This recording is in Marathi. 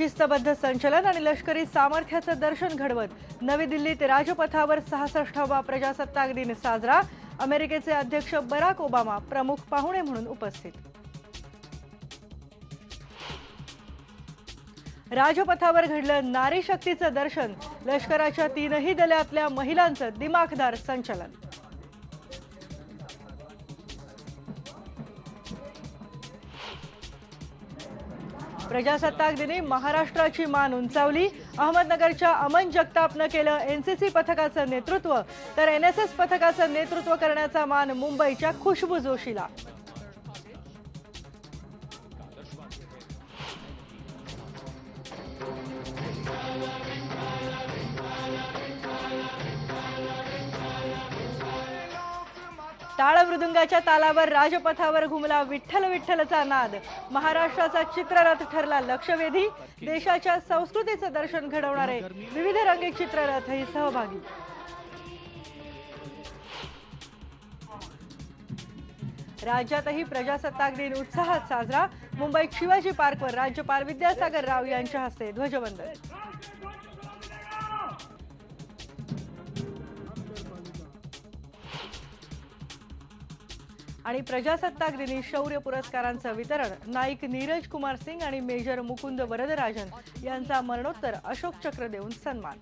शिस्तबद्ध संचलन आणि लष्करी सामर्थ्याचं दर्शन घडवत नवी दिल्लीत राजपथावर 66वा प्रजासत्ताक दिन साजरा। अमेरिकेचे अध्यक्ष बराक ओबामा प्रमुख पाहुणे म्हणून उपस्थित। राजपथावर घडलं नारी शक्तीचं दर्शन, लष्कराच्या तीनही दलातल्या महिलांचं दिमाखदार संचलन। प्रजासत्ताक दिनी महाराष्ट्राची मान उंचावली। अहमदनगरच्या अमन जगतापनं केलं एनसीसी पथकाचं नेतृत्व, तर एनएसएस पथकाचं नेतृत्व करण्याचा मान मुंबईच्या खुशबू जोशीला। टाळ मृदुंगाच्या तालावर राजपथावर घुमला विठ्ठल विठ्ठलचा नाद। महाराष्ट्राचा चित्ररथ ठरला लक्षवेधी, देशाच्या संस्कृतीचं दर्शन घडवणारे विविध रंगीत चित्ररथही सहभागी। राज्यातही प्रजासत्ताक दिन उत्साहात साजरा। मुंबईत शिवाजी पार्कवर राज्यपाल विद्यासागर राव यांच्या हस्ते ध्वजवंदन। आणि प्रजासत्ताक दिनी शौर्य पुरस्कारांचं वितरण। नाईक नीरज कुमार सिंग आणि मेजर मुकुंद वरदराजन यांचा मरणोत्तर अशोक चक्र देऊन सन्मान।